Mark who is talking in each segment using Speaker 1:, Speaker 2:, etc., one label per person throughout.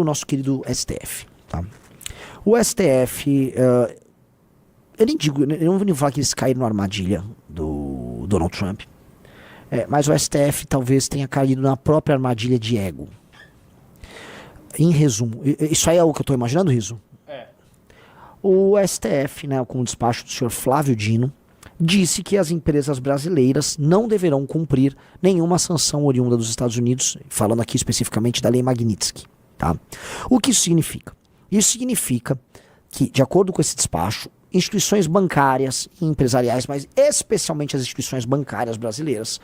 Speaker 1: o nosso querido STF, tá? O STF, eu não vou nem falar que eles caíram na armadilha do Donald Trump, mas o STF talvez tenha caído na própria armadilha de ego. Em resumo, isso aí é o que eu estou imaginando, Riso? O STF, né, com o despacho do senhor Flávio Dino, disse que as empresas brasileiras não deverão cumprir nenhuma sanção oriunda dos Estados Unidos, falando aqui especificamente da Lei Magnitsky. Tá? O que isso significa? Isso significa que, de acordo com esse despacho, instituições bancárias e empresariais, mas especialmente as instituições bancárias brasileiras,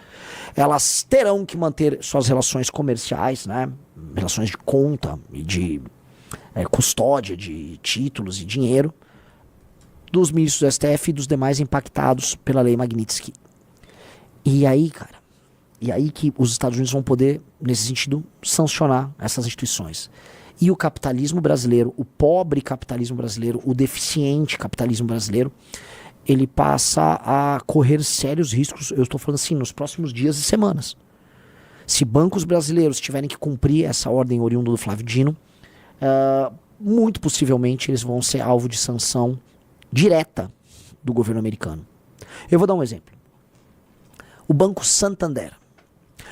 Speaker 1: elas terão que manter suas relações comerciais, né, relações de conta e de custódia de títulos e dinheiro dos ministros do STF e dos demais impactados pela Lei Magnitsky. E aí, cara, que os Estados Unidos vão poder, nesse sentido, sancionar essas instituições. E o capitalismo brasileiro, o pobre capitalismo brasileiro, o deficiente capitalismo brasileiro, ele passa a correr sérios riscos, eu estou falando assim, nos próximos dias e semanas. Se bancos brasileiros tiverem que cumprir essa ordem oriunda do Flávio Dino, muito possivelmente eles vão ser alvo de sanção direta do governo americano. Eu vou dar um exemplo. O Banco Santander.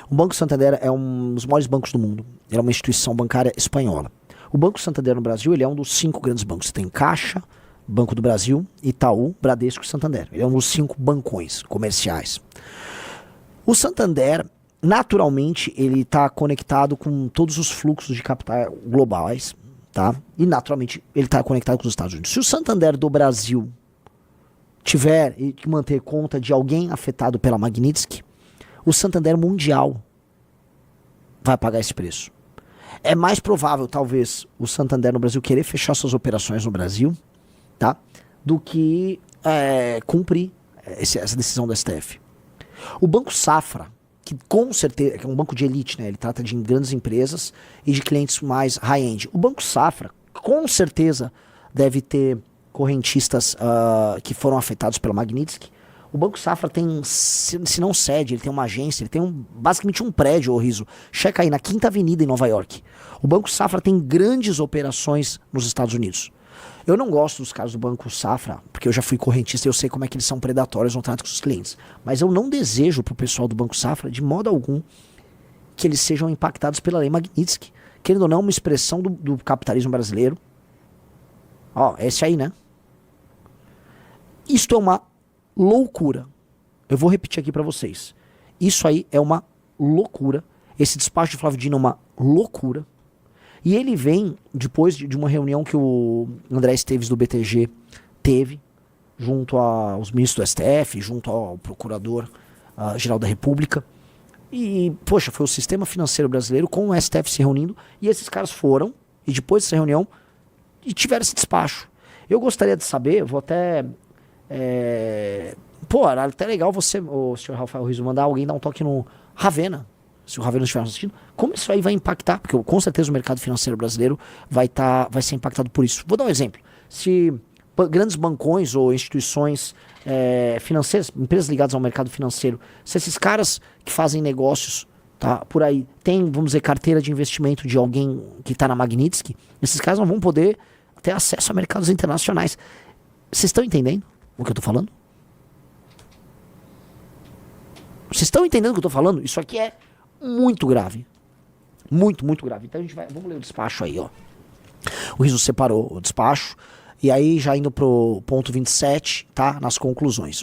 Speaker 1: O Banco Santander é um dos maiores bancos do mundo. Ele é uma instituição bancária espanhola. O Banco Santander no Brasil, ele é um dos 5 grandes bancos. Você tem Caixa, Banco do Brasil, Itaú, Bradesco e Santander. Ele é um dos 5 bancões comerciais. O Santander, naturalmente, ele está conectado com todos os fluxos de capital globais, tá? E, naturalmente, ele está conectado com os Estados Unidos. Se o Santander do Brasil tiver que manter conta de alguém afetado pela Magnitsky, o Santander Mundial vai pagar esse preço. É mais provável, talvez, o Santander no Brasil querer fechar suas operações no Brasil, tá? Do que cumprir essa decisão do STF. O Banco Safra, que com certeza é um banco de elite, né? Ele trata de grandes empresas e de clientes mais high-end. O Banco Safra, com certeza, deve ter correntistas que foram afetados pela Magnitsky. O Banco Safra tem, se não sede, ele tem uma agência, ele tem basicamente um prédio, ô Riso. Checa aí, na Quinta Avenida em Nova York. O Banco Safra tem grandes operações nos Estados Unidos. Eu não gosto dos casos do Banco Safra, porque eu já fui correntista e eu sei como é que eles são predatórios no trato com os clientes. Mas eu não desejo pro pessoal do Banco Safra, de modo algum, que eles sejam impactados pela Lei Magnitsky. Querendo ou não, uma expressão do capitalismo brasileiro. Ó, esse aí, né? Isto é uma loucura. Eu vou repetir aqui pra vocês. Isso aí é uma loucura. Esse despacho de Flávio Dino é uma loucura. E ele vem depois de uma reunião que o André Esteves do BTG teve, junto aos ministros do STF, junto ao Procurador-Geral da República. E, poxa, foi o sistema financeiro brasileiro com o STF se reunindo. E esses caras foram, e depois dessa reunião, e tiveram esse despacho. Eu gostaria de saber, vou até... era até legal você, o senhor Rafael Rizzo, mandar alguém dar um toque no Ravena, se o Ravena estiver assistindo, como isso aí vai impactar, porque com certeza o mercado financeiro brasileiro vai ser impactado por isso. Vou dar um exemplo. Se grandes bancões ou instituições financeiras, empresas ligadas ao mercado financeiro, se esses caras que fazem negócios, tá, por aí, tem, vamos dizer, carteira de investimento de alguém que está na Magnitsky, esses caras não vão poder ter acesso a mercados internacionais. Vocês estão entendendo o que eu estou falando? Vocês estão entendendo o que eu estou falando? Isso aqui é muito grave. Muito, muito grave. Então vamos ler o despacho aí, ó. O Rizzo separou o despacho. E aí, já indo pro ponto 27, tá? Nas conclusões.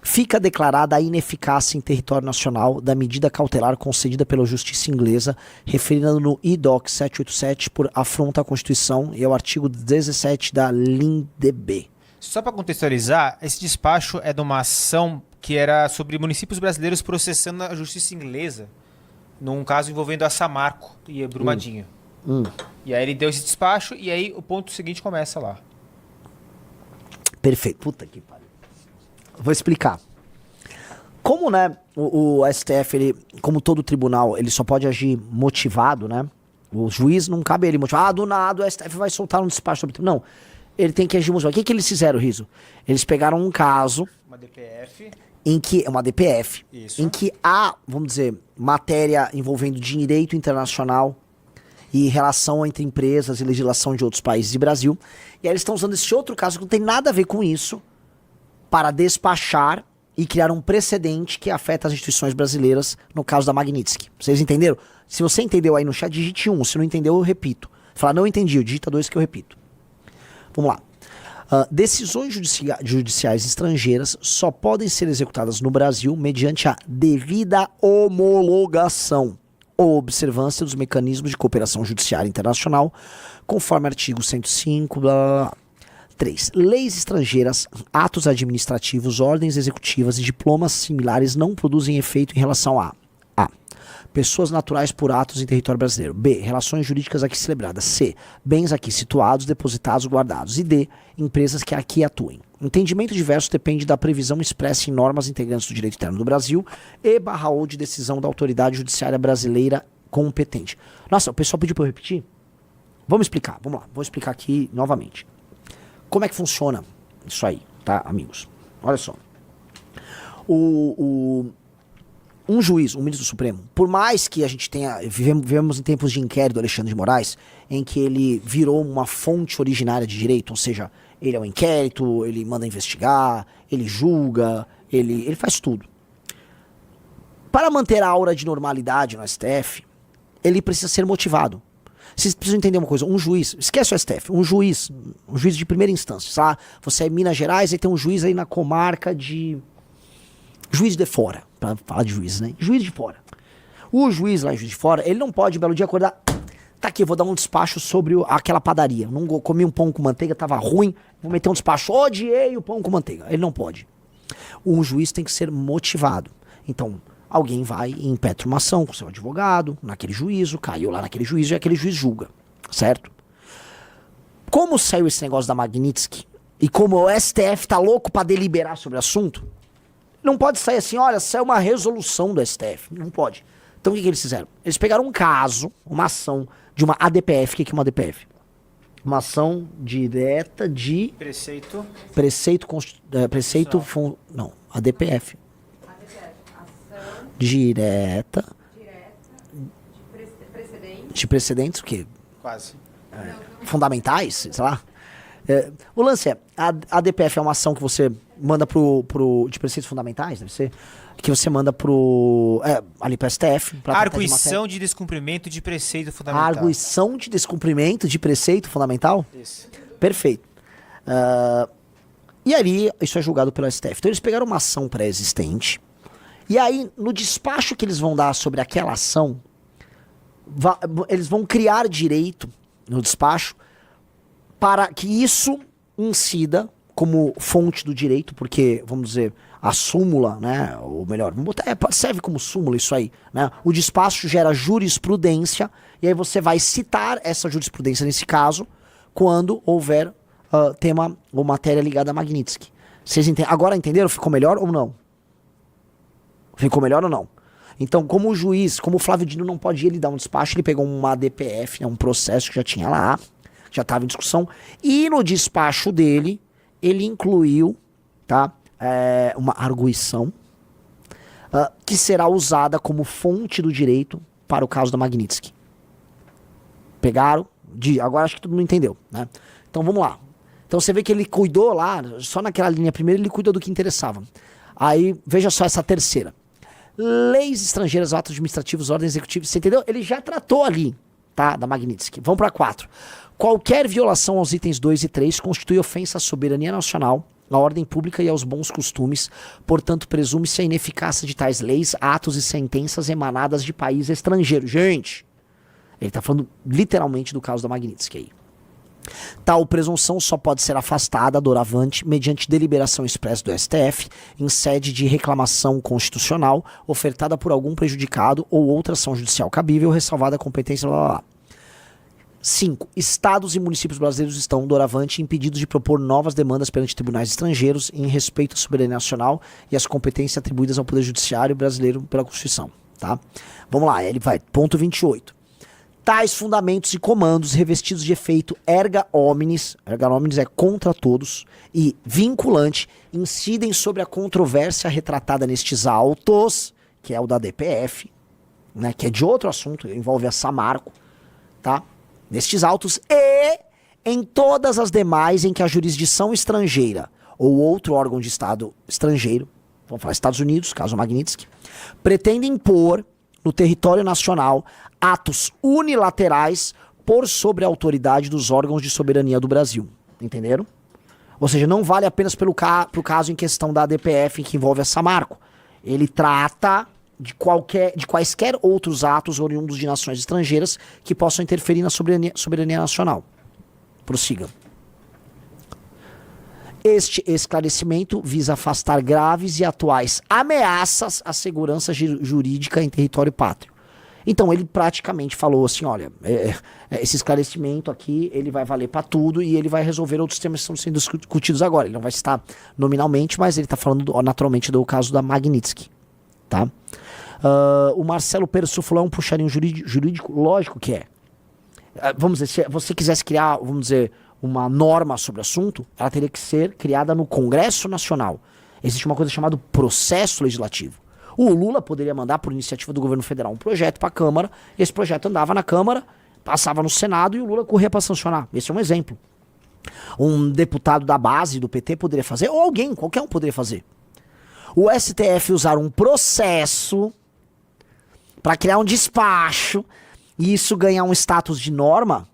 Speaker 1: Fica declarada a ineficácia em território nacional da medida cautelar concedida pela Justiça Inglesa, referindo no IDOC 787 por afronta à Constituição e ao artigo 17 da LINDB.
Speaker 2: Só para contextualizar, esse despacho é de uma ação que era sobre municípios brasileiros processando a justiça inglesa num caso envolvendo a Samarco e a Brumadinho. E aí ele deu esse despacho e aí o ponto seguinte começa lá.
Speaker 1: Perfeito. Puta que pariu. Vou explicar. Como, né, o STF, ele, como todo tribunal, ele só pode agir motivado, né? O juiz não cabe ele motivar. Do nada o STF vai soltar um despacho sobre... Não. Ele tem que agir motivado. O que eles fizeram, Rizzo? Eles pegaram um caso...
Speaker 2: Uma DPF...
Speaker 1: uma DPF,
Speaker 2: isso,
Speaker 1: em que há, vamos dizer, matéria envolvendo direito internacional, e relação entre empresas e legislação de outros países e Brasil. E aí eles estão usando esse outro caso que não tem nada a ver com isso para despachar e criar um precedente que afeta as instituições brasileiras no caso da Magnitsky. Vocês entenderam? Se você entendeu aí no chat, digite 1. Se não entendeu, eu repito. Falar não entendi, eu digita 2 que eu repito. Vamos lá. Decisões judiciais estrangeiras só podem ser executadas no Brasil mediante a devida homologação ou observância dos mecanismos de cooperação judiciária internacional, conforme artigo 105, blá, blá, blá. 3. Leis estrangeiras, atos administrativos, ordens executivas e diplomas similares não produzem efeito em relação a pessoas naturais por atos em território brasileiro. B. Relações jurídicas aqui celebradas. C. Bens aqui situados, depositados, guardados. E D. Empresas que aqui atuem. Entendimento diverso depende da previsão expressa em normas integrantes do direito interno do Brasil e/ou de decisão da autoridade judiciária brasileira competente. Nossa, o pessoal pediu para eu repetir? Vamos explicar, vamos lá. Vou explicar aqui novamente. Como é que funciona isso aí, tá, amigos? Olha só. Um juiz, um ministro do Supremo, por mais que a gente vivemos em tempos de inquérito do Alexandre de Moraes, em que ele virou uma fonte originária de direito, ou seja, ele é um inquérito, ele manda investigar, ele julga, ele faz tudo. Para manter a aura de normalidade no STF, ele precisa ser motivado. Vocês precisam entender uma coisa, um juiz, esquece o STF, um juiz de primeira instância, sabe? Você é em Minas Gerais e tem um juiz aí na comarca de Juiz de Fora, pra falar de juiz, né? Juiz de Fora. O juiz lá em Juiz de Fora, ele não pode, belo dia, acordar, tá aqui, vou dar um despacho sobre aquela padaria. Não comi um pão com manteiga, tava ruim, vou meter um despacho, odiei o pão com manteiga. Ele não pode. Um juiz tem que ser motivado. Então, alguém vai e impetra uma ação com seu advogado, naquele juízo, caiu lá naquele juízo e aquele juiz julga, certo? Como saiu esse negócio da Magnitsky e como o STF tá louco pra deliberar sobre o assunto, não pode sair assim, olha, saiu uma resolução do STF. Não pode. Então o que eles fizeram? Eles pegaram um caso, uma ação de uma ADPF. O que é uma ADPF? Uma ação direta de... Preceito... Não, ADPF. Ação... Direta... De precedentes, o quê?
Speaker 2: Quase.
Speaker 1: Fundamentais, sei lá. O lance é, a ADPF é uma ação que você manda de preceitos fundamentais, deve ser, que você manda ali pro STF.
Speaker 2: Arguição de descumprimento de preceito fundamental.
Speaker 1: Arguição de descumprimento de preceito fundamental?
Speaker 2: Isso.
Speaker 1: Perfeito. E aí, isso é julgado pelo STF. Então eles pegaram uma ação pré-existente, e aí, no despacho que eles vão dar sobre aquela ação, eles vão criar direito no despacho para que isso incida como fonte do direito, porque, vamos dizer, a súmula, né, ou melhor, vamos botar, serve como súmula isso aí, né, o despacho gera jurisprudência, e aí você vai citar essa jurisprudência nesse caso, quando houver tema ou matéria ligada a Magnitsky. Vocês agora entenderam? Ficou melhor ou não? Ficou melhor ou não? Então, como o juiz, como o Flávio Dino não pode ir, ele dar um despacho, ele pegou uma ADPF, né, um processo que já tinha lá, já estava em discussão, e no despacho dele, ele incluiu, tá, uma arguição que será usada como fonte do direito para o caso da Magnitsky. Pegaram? Agora acho que todo mundo entendeu, né? Então vamos lá. Então você vê que ele cuidou lá, só naquela linha primeira, ele cuidou do que interessava. Aí, veja só essa terceira. Leis estrangeiras, atos administrativos, ordens executivas, você entendeu? Ele já tratou ali, tá, da Magnitsky. Vamos para 4. Qualquer violação aos itens 2 e 3 constitui ofensa à soberania nacional, à ordem pública e aos bons costumes, portanto, presume-se a ineficácia de tais leis, atos e sentenças emanadas de país estrangeiro. Gente, ele está falando literalmente do caso da Magnitsky aí. Tal presunção só pode ser afastada doravante mediante deliberação expressa do STF em sede de reclamação constitucional ofertada por algum prejudicado ou outra ação judicial cabível, ressalvada a competência, blá, blá, blá. 5. Estados e municípios brasileiros estão, doravante, impedidos de propor novas demandas perante tribunais estrangeiros em respeito à soberania nacional e às competências atribuídas ao Poder Judiciário brasileiro pela Constituição. Tá? Vamos lá, ele vai. Ponto 28. Tais fundamentos e comandos revestidos de efeito erga omnes é contra todos, e vinculante, incidem sobre a controvérsia retratada nestes autos, que é o da DPF, né, que é de outro assunto, envolve a Samarco, tá? Nestes autos e em todas as demais em que a jurisdição estrangeira ou outro órgão de Estado estrangeiro, vamos falar Estados Unidos, caso Magnitsky, pretende impor no território nacional atos unilaterais por sobre a autoridade dos órgãos de soberania do Brasil. Entenderam? Ou seja, não vale apenas pro caso em questão da ADPF que envolve a Samarco. Ele trata de quaisquer outros atos oriundos de nações estrangeiras que possam interferir na soberania nacional. Prossiga. Este esclarecimento visa afastar graves e atuais ameaças à segurança jurídica em território pátrio. Então ele praticamente falou assim, olha, esse esclarecimento aqui, ele vai valer para tudo e ele vai resolver outros temas que estão sendo discutidos agora. Ele não vai citar nominalmente, mas ele está falando naturalmente do caso da Magnitsky, tá? O Marcelo Persu falou, é um puxarinho jurídico? Lógico que é. Vamos dizer, se você quisesse criar, vamos dizer, uma norma sobre o assunto, ela teria que ser criada no Congresso Nacional. Existe uma coisa chamada processo legislativo. O Lula poderia mandar, por iniciativa do governo federal, um projeto para a Câmara, e esse projeto andava na Câmara, passava no Senado e o Lula corria para sancionar. Esse é um exemplo. Um deputado da base do PT poderia fazer, ou alguém, qualquer um poderia fazer. O STF usar um processo para criar um despacho e isso ganhar um status de norma,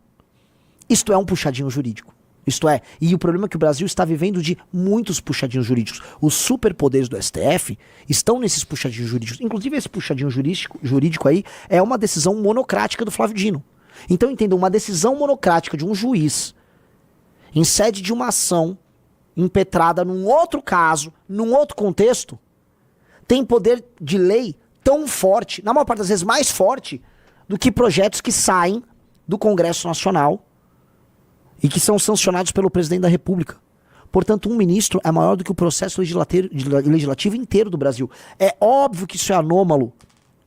Speaker 1: isto é um puxadinho jurídico. Isto é, e o problema é que o Brasil está vivendo de muitos puxadinhos jurídicos. Os superpoderes do STF estão nesses puxadinhos jurídicos. Inclusive esse puxadinho jurídico aí é uma decisão monocrática do Flávio Dino. Então entenda, uma decisão monocrática de um juiz em sede de uma ação impetrada num outro caso, num outro contexto, tem poder de lei tão forte, na maior parte das vezes mais forte, do que projetos que saem do Congresso Nacional e que são sancionados pelo presidente da República. Portanto, um ministro é maior do que o processo legislativo inteiro do Brasil. É óbvio que isso é anômalo.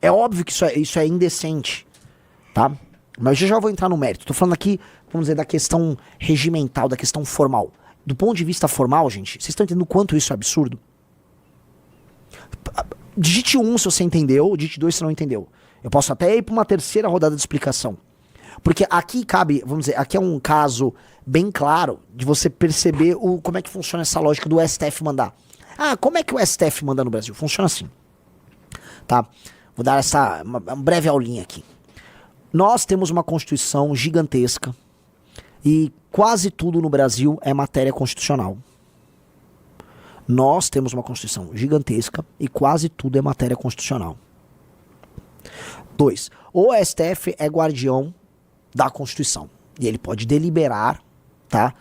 Speaker 1: É óbvio que isso é indecente. Tá? Mas eu já vou entrar no mérito. Tô falando aqui, vamos dizer, da questão regimental, da questão formal. Do ponto de vista formal, gente, vocês estão entendendo o quanto isso é absurdo? Digite 1 se você entendeu, digite 2 se não entendeu. Eu posso até ir para uma terceira rodada de explicação. Porque aqui cabe, vamos dizer, aqui é um caso bem claro de você perceber como é que funciona essa lógica do STF mandar. Ah, como é que o STF manda no Brasil? Funciona assim. Tá? Vou dar uma breve aulinha aqui. Nós temos uma Constituição gigantesca e quase tudo no Brasil é matéria constitucional. Nós temos uma Constituição gigantesca e quase tudo é matéria constitucional. 2. O STF é guardião da Constituição. E ele pode deliberar, tá?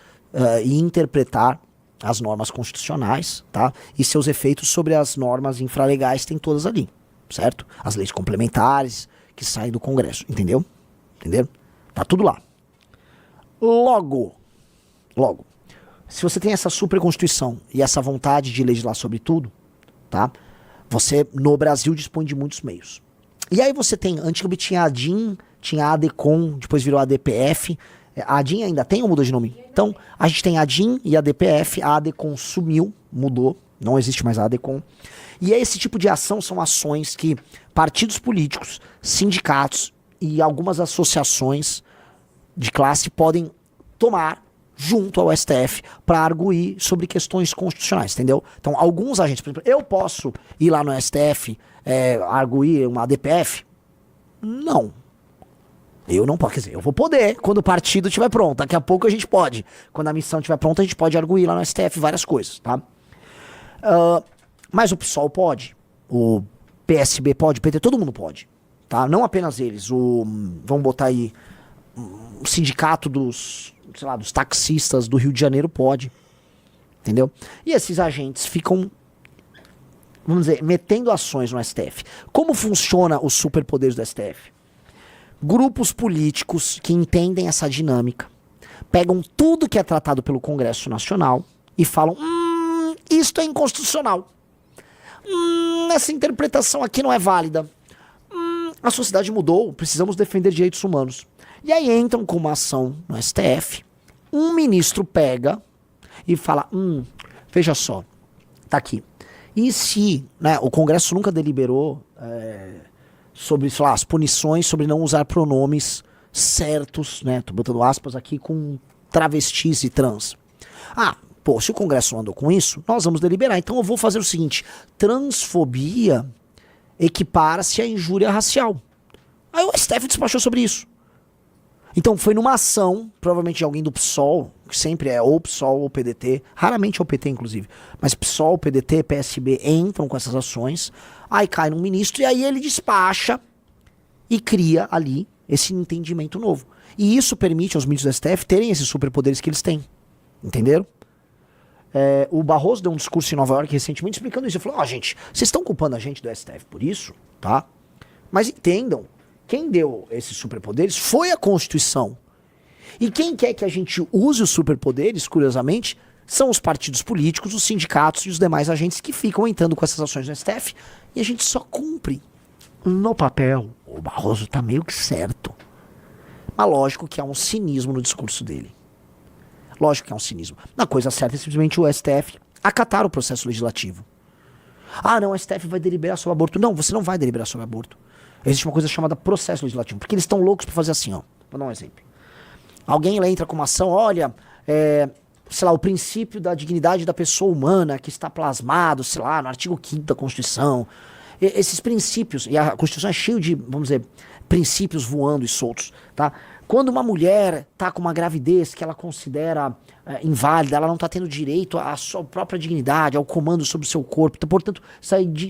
Speaker 1: E interpretar as normas constitucionais, tá? E seus efeitos sobre as normas infralegais tem todas ali, certo? As leis complementares que saem do Congresso, entendeu? Entenderam? Tá tudo lá. Logo, se você tem essa super Constituição e essa vontade de legislar sobre tudo, tá? Você, no Brasil, dispõe de muitos meios. E aí você tem, antigamente tinha a DIN, tinha a ADCOM, depois virou a ADPF. A DIN ainda tem ou mudou de nome? Então, a gente tem a DIN e a ADPF, a ADCOM sumiu, mudou, não existe mais a ADCOM. E esse tipo de ação são ações que partidos políticos, sindicatos e algumas associações de classe podem tomar junto ao STF para arguir sobre questões constitucionais, entendeu? Então, alguns agentes, por exemplo, eu posso ir lá no STF arguir uma ADPF? Não. Eu não posso, quer dizer, eu vou poder quando o partido estiver pronto. Daqui a pouco a gente pode. Quando a missão estiver pronta, a gente pode arguir lá no STF várias coisas, tá? Mas o PSOL pode, o PSB pode, o PT, todo mundo pode, tá? Não apenas eles. Vamos botar aí, o sindicato dos taxistas do Rio de Janeiro pode, entendeu? E esses agentes ficam, vamos dizer, metendo ações no STF. Como funciona os superpoderes do STF? Grupos políticos que entendem essa dinâmica pegam tudo que é tratado pelo Congresso Nacional e falam, isto é inconstitucional. Essa interpretação aqui não é válida. A sociedade mudou, precisamos defender direitos humanos. E aí entram com uma ação no STF, um ministro pega e fala, veja só, tá aqui. E se, né, o Congresso nunca deliberou sobre, sei lá, as punições sobre não usar pronomes certos, né? Tô botando aspas aqui, com travestis e trans. Ah, pô, se o Congresso não andou com isso, nós vamos deliberar. Então eu vou fazer o seguinte: transfobia equipara-se à injúria racial. Aí o STF despachou sobre isso. Então foi numa ação, provavelmente de alguém do PSOL, que sempre é ou PSOL ou PDT, raramente é o PT inclusive, mas PSOL, PDT, PSB entram com essas ações, aí cai num ministro e aí ele despacha e cria ali esse entendimento novo. E isso permite aos ministros do STF terem esses superpoderes que eles têm. Entenderam? O Barroso deu um discurso em Nova York recentemente explicando isso. Ele falou, gente, vocês estão culpando a gente do STF por isso, tá? Mas entendam, quem deu esses superpoderes foi a Constituição. E quem quer que a gente use os superpoderes, curiosamente, são os partidos políticos, os sindicatos e os demais agentes que ficam entrando com essas ações no STF e a gente só cumpre. No papel, o Barroso tá meio que certo. Mas lógico que há um cinismo no discurso dele. Lógico que há um cinismo. Na coisa certa é simplesmente o STF acatar o processo legislativo. Ah, não, o STF vai deliberar sobre aborto. Não, você não vai deliberar sobre aborto. Existe uma coisa chamada processo legislativo. Porque eles estão loucos pra fazer assim, ó. Vou dar um exemplo. Alguém lá entra com uma ação, olha, sei lá, o princípio da dignidade da pessoa humana que está plasmado, sei lá, no artigo 5º da Constituição. Esses princípios, e a Constituição é cheia de, vamos dizer, princípios voando e soltos, tá? Quando uma mulher tá com uma gravidez que ela considera inválida, ela não tá tendo direito à sua própria dignidade, ao comando sobre o seu corpo, então, portanto,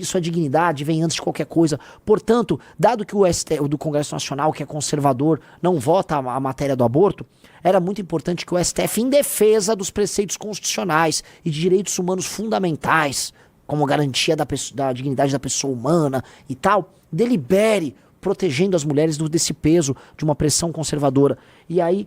Speaker 1: sua dignidade vem antes de qualquer coisa. Portanto, dado que o do Congresso Nacional, que é conservador, não vota a matéria do aborto, era muito importante que o STF, em defesa dos preceitos constitucionais e de direitos humanos fundamentais, como garantia da dignidade da pessoa humana e tal, delibere protegendo as mulheres desse peso de uma pressão conservadora. E aí,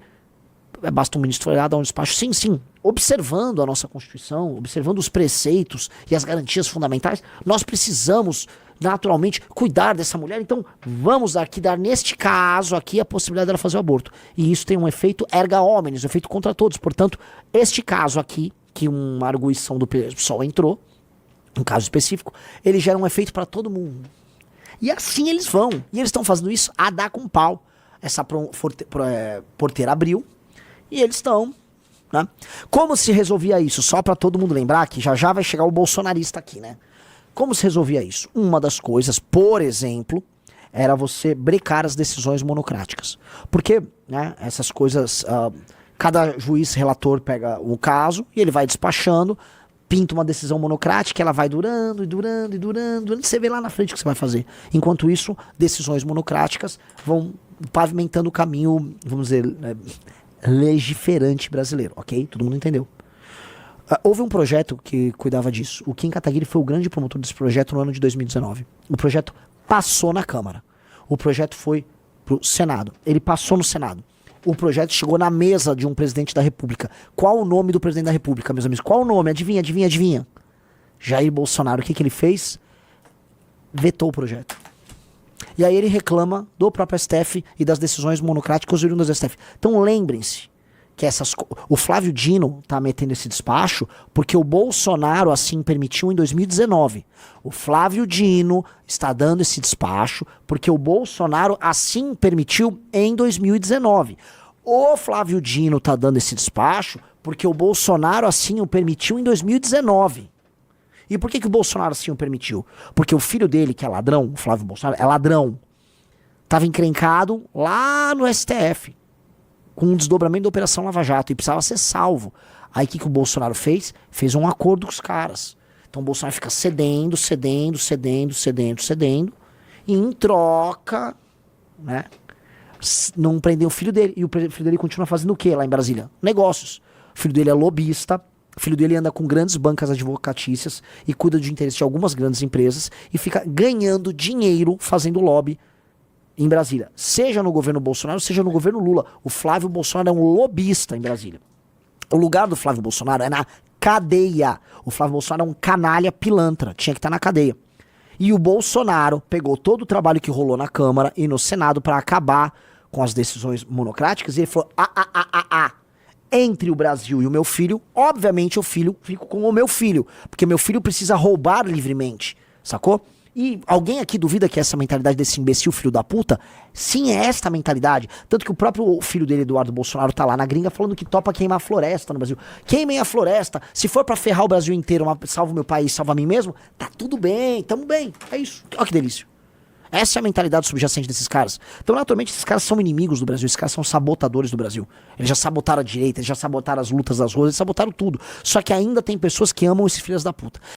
Speaker 1: basta um ministro olhar, dar um despacho, sim, observando a nossa Constituição, observando os preceitos e as garantias fundamentais, nós precisamos, naturalmente, cuidar dessa mulher, então vamos aqui dar, neste caso aqui, a possibilidade dela fazer o aborto. E isso tem um efeito erga omnes, um efeito contra todos. Portanto, este caso aqui, que uma arguição do PSOL entrou, um caso específico, ele gera um efeito para todo mundo. E assim eles vão. E eles estão fazendo isso a dar com pau. Essa porteira abriu e eles estão, né? Como se resolvia isso? Só para todo mundo lembrar que já vai chegar o bolsonarista aqui, né? Como se resolvia isso? Uma das coisas, por exemplo, era você brecar as decisões monocráticas. Porque, né, essas coisas, cada juiz relator pega o caso e ele vai despachando, pinta uma decisão monocrática, ela vai durando, você vê lá na frente o que você vai fazer. Enquanto isso, decisões monocráticas vão pavimentando o caminho, vamos dizer, legiferante brasileiro, ok? Todo mundo entendeu. Houve um projeto que cuidava disso. O Kim Kataguiri foi o grande promotor desse projeto no ano de 2019. O projeto passou na Câmara. O projeto foi pro Senado. Ele passou no Senado. O projeto chegou na mesa de um presidente da República. Qual o nome do presidente da República, meus amigos? Qual o nome? Adivinha. Jair Bolsonaro. O que ele fez? Vetou o projeto. E aí ele reclama do próprio STF e das decisões monocráticas oriundas do STF. Então lembrem-se que o Flávio Dino tá metendo esse despacho porque o Bolsonaro assim permitiu em 2019. O Flávio Dino está dando esse despacho porque o Bolsonaro assim permitiu em 2019. O Flávio Dino tá dando esse despacho porque o Bolsonaro assim o permitiu em 2019. E por que o Bolsonaro assim o permitiu? Porque o filho dele, que é ladrão, o Flávio Bolsonaro, é ladrão. Tava encrencado lá no STF. Com um desdobramento da Operação Lava Jato e precisava ser salvo. Aí o que o Bolsonaro fez? Fez um acordo com os caras. Então o Bolsonaro fica cedendo, e em troca, né, não prendeu o filho dele. E o filho dele continua fazendo o quê lá em Brasília? Negócios. O filho dele é lobista, o filho dele anda com grandes bancas advocatícias e cuida de interesses de algumas grandes empresas e fica ganhando dinheiro fazendo lobby em Brasília, seja no governo Bolsonaro, seja no governo Lula. O Flávio Bolsonaro é um lobista em Brasília. O lugar do Flávio Bolsonaro é na cadeia. O Flávio Bolsonaro é um canalha pilantra, tinha que estar na cadeia. E o Bolsonaro pegou todo o trabalho que rolou na Câmara e no Senado para acabar com as decisões monocráticas e ele falou, entre o Brasil e o meu filho, obviamente eu fico com o meu filho, porque meu filho precisa roubar livremente, sacou? E alguém aqui duvida que essa mentalidade desse imbecil filho da puta? Sim, é esta a mentalidade. Tanto que o próprio filho dele, Eduardo Bolsonaro, tá lá na gringa falando que topa queimar a floresta no Brasil. Queimem a floresta. Se for pra ferrar o Brasil inteiro, salva o meu país, salva a mim mesmo, tá tudo bem, tamo bem. É isso. Olha que delícia. Essa é a mentalidade subjacente desses caras. Então, naturalmente, esses caras são inimigos do Brasil. Esses caras são sabotadores do Brasil. Eles já sabotaram a direita, eles já sabotaram as lutas das ruas, eles sabotaram tudo. Só que ainda tem pessoas que amam esses filhos da puta.